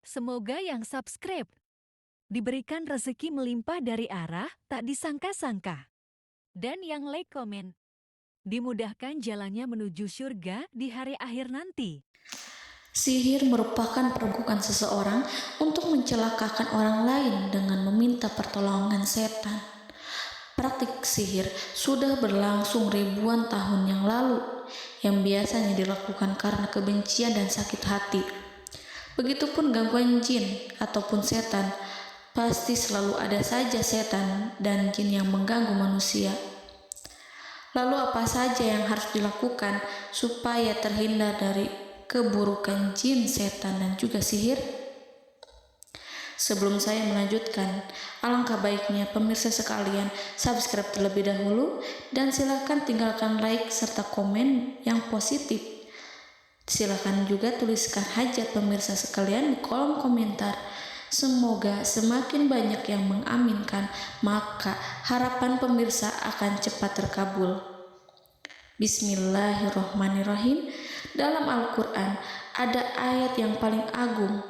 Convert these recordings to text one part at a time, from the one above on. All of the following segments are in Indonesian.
Semoga yang subscribe diberikan rezeki melimpah dari arah tak disangka-sangka. Dan yang like komen, dimudahkan jalannya menuju surga di hari akhir nanti. Sihir merupakan perbuatan seseorang untuk mencelakakan orang lain dengan meminta pertolongan setan. Praktik sihir sudah berlangsung ribuan tahun yang lalu, yang biasanya dilakukan karena kebencian dan sakit hati. Begitupun gangguan jin ataupun setan, pasti selalu ada saja setan dan jin yang mengganggu manusia. Lalu apa saja yang harus dilakukan supaya terhindar dari keburukan jin, setan, dan juga sihir? Sebelum saya melanjutkan, alangkah baiknya pemirsa sekalian subscribe terlebih dahulu dan silakan tinggalkan like serta komen yang positif. Silakan juga tuliskan hajat pemirsa sekalian di kolom komentar. Semoga semakin banyak yang mengaminkan, maka harapan pemirsa akan cepat terkabul. Bismillahirrohmanirrohim. Dalam Al-Quran ada ayat yang paling agung.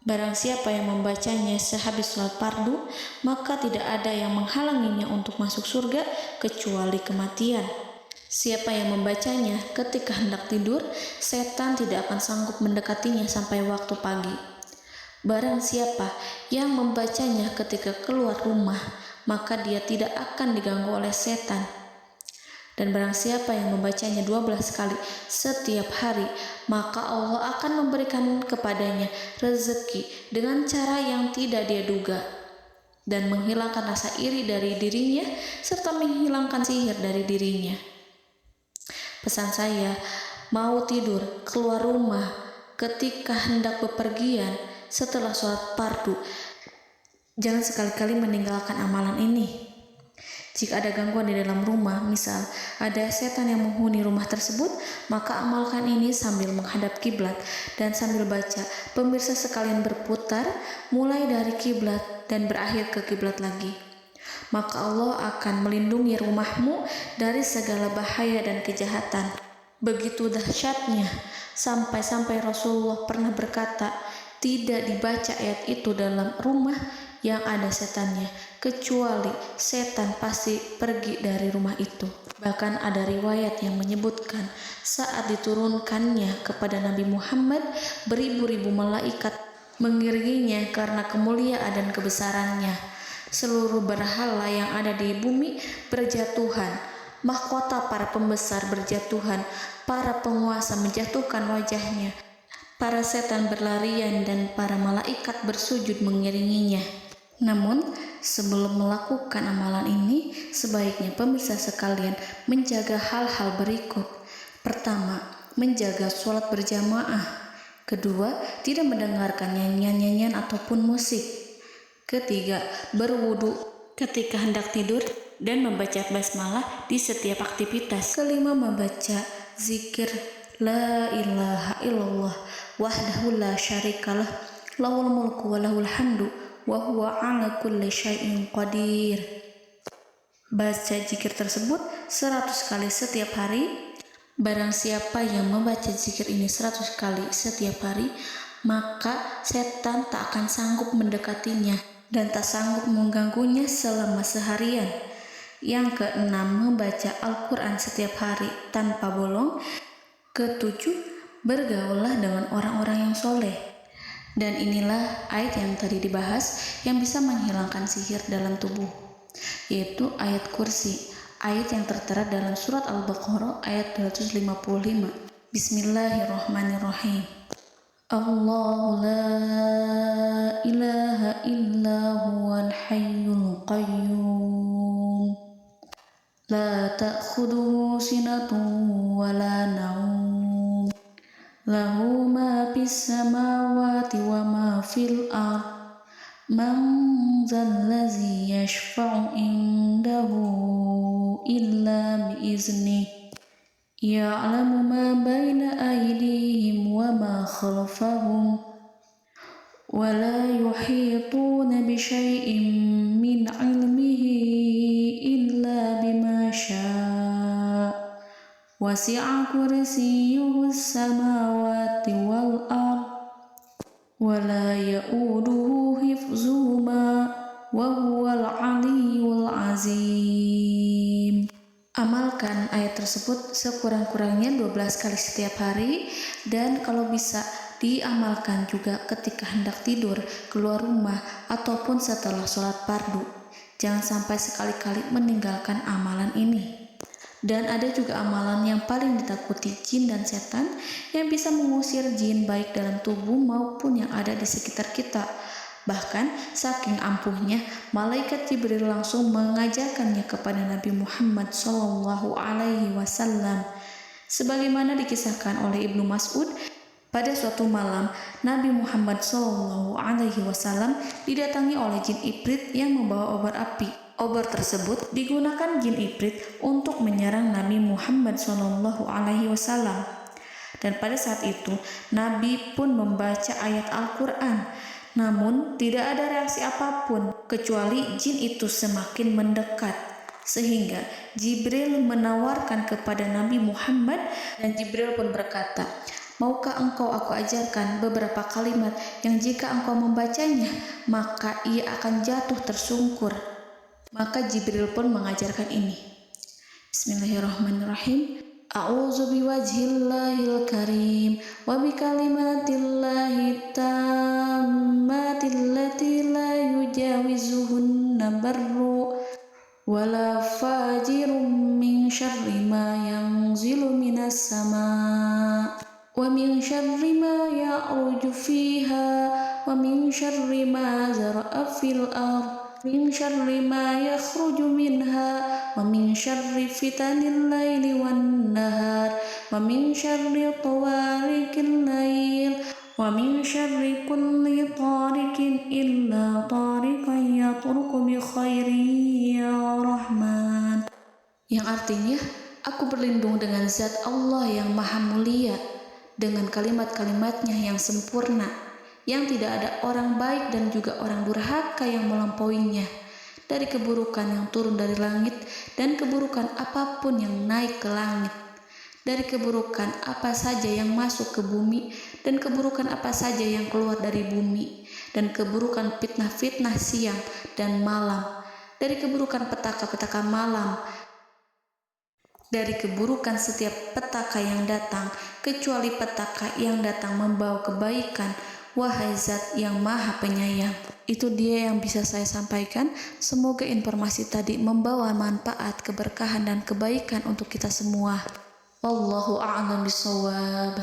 Barang siapa yang membacanya sehabis sholat fardu, maka tidak ada yang menghalanginya untuk masuk surga kecuali kematian. Siapa yang membacanya ketika hendak tidur, setan tidak akan sanggup mendekatinya sampai waktu pagi. Barang siapa yang membacanya ketika keluar rumah, maka dia tidak akan diganggu oleh setan. Dan barang siapa yang membacanya 12 kali setiap hari, maka Allah akan memberikan kepadanya rezeki dengan cara yang tidak dia duga, dan menghilangkan rasa iri dari dirinya, serta menghilangkan sihir dari dirinya. Pesan saya, mau tidur, keluar rumah, ketika hendak bepergian, setelah sholat fardu, jangan sekali-kali meninggalkan amalan ini. Jika ada gangguan di dalam rumah, misal ada setan yang menghuni rumah tersebut, maka amalkan ini sambil menghadap kiblat dan sambil baca. Pemirsa sekalian berputar mulai dari kiblat dan berakhir ke kiblat lagi. Maka Allah akan melindungi rumahmu dari segala bahaya dan kejahatan. Begitu dahsyatnya, sampai-sampai Rasulullah pernah berkata, tidak dibaca ayat itu dalam rumah yang ada setannya, kecuali setan pasti pergi dari rumah itu. Bahkan ada riwayat yang menyebutkan saat diturunkannya kepada Nabi Muhammad, beribu-ribu malaikat mengiringinya karena kemuliaan dan kebesarannya. Seluruh berhala yang ada di bumi berjatuhan, mahkota para pembesar berjatuhan, para penguasa menjatuhkan wajahnya, para setan berlarian dan para malaikat bersujud mengiringinya. Namun, sebelum melakukan amalan ini, sebaiknya pemirsa sekalian menjaga hal-hal berikut. Pertama, menjaga sholat berjamaah. Kedua, tidak mendengarkan nyanyian-nyanyian ataupun musik. Ketiga, berwudu ketika hendak tidur dan membaca basmalah di setiap aktivitas. Kelima, membaca zikir la ilaha illallah wahdahu la syarikalah lahul mulku wa lahul hamdu wa huwa ala kulli syai'in qadir. Baca zikir tersebut 100 kali setiap hari. Barang siapa yang membaca zikir ini 100 kali setiap hari, maka setan tak akan sanggup mendekatinya dan tak sanggup mengganggunya selama seharian. Yang keenam, membaca Al-Quran setiap hari tanpa bolong. Ketujuh, bergaullah dengan orang-orang yang soleh. Dan inilah ayat yang tadi dibahas yang bisa menghilangkan sihir dalam tubuh, yaitu ayat kursi, ayat yang tertera dalam surat Al-Baqarah ayat 255. Bismillahirrahmanirrahim. Allahu la ilaha illa huwal hayyul qayyum la ta'khudhuhu sinatun wa la naum lahu ma fis samawati wa ma fil ard man zallazi yashfa'u indahu illa biiznih ya'lamu ma baina aydihim wa ma khalfahum wa la yuhituna bi syai'in min 'ilmihi illa bima syaa' wasi'a kursiyyuhu as-samawati wal ard wa ولا يؤوده حفظهما وهو العلي العظيم. Amalkan ayat tersebut sekurang-kurangnya 12 kali setiap hari, dan kalau bisa diamalkan juga ketika hendak tidur, keluar rumah, ataupun setelah sholat fardu. Jangan sampai sekali-kali meninggalkan amalan ini. Dan ada juga amalan yang paling ditakuti jin dan setan, yang bisa mengusir jin baik dalam tubuh maupun yang ada di sekitar kita. Bahkan saking ampuhnya, malaikat Jibril langsung mengajarkannya kepada Nabi Muhammad SAW. Sebagaimana dikisahkan oleh Ibnu Mas'ud, pada suatu malam Nabi Muhammad SAW didatangi oleh jin Ifrit yang membawa obor api. Obor tersebut digunakan jin Ifrit untuk menyerang Nabi Muhammad SAW. Dan pada saat itu Nabi pun membaca ayat Al-Quran. Namun tidak ada reaksi apapun kecuali jin itu semakin mendekat, sehingga Jibril menawarkan kepada Nabi Muhammad, dan Jibril pun berkata, "Maukah engkau aku ajarkan beberapa kalimat yang jika engkau membacanya maka ia akan jatuh tersungkur?" Maka Jibril pun mengajarkan ini. Bismillahirrahmanirrahim. A'udzu biwajhillahil karim wa bikalimatillahi tammati allati la yujawizuhunna barru wala fajirun min syarri ma yanzilu minas sama wa min syarri ma ya'ruju fiha wa min syarri ma zara'a fil ardh min syarri ma yakhruju minha wa min syarri fitanil laili wan nahar wa min syarri tawarikil lail wa min syarri kulli tarikin illa tarikan yatruku bi khairi ya Rahman. Yang artinya, aku berlindung dengan zat Allah yang maha mulia, dengan kalimat-kalimatnya yang sempurna, yang tidak ada orang baik dan juga orang durhaka yang melampauinya, dari keburukan yang turun dari langit dan keburukan apapun yang naik ke langit, dari keburukan apa saja yang masuk ke bumi dan keburukan apa saja yang keluar dari bumi, dan keburukan fitnah-fitnah siang dan malam, dari keburukan petaka-petaka malam, dari keburukan setiap petaka yang datang, kecuali petaka yang datang membawa kebaikan. Wahai Zat yang Maha Penyayang. Itu dia yang bisa saya sampaikan. Semoga informasi tadi membawa manfaat, keberkahan, dan kebaikan untuk kita semua. Wallahu a'lam bishawab.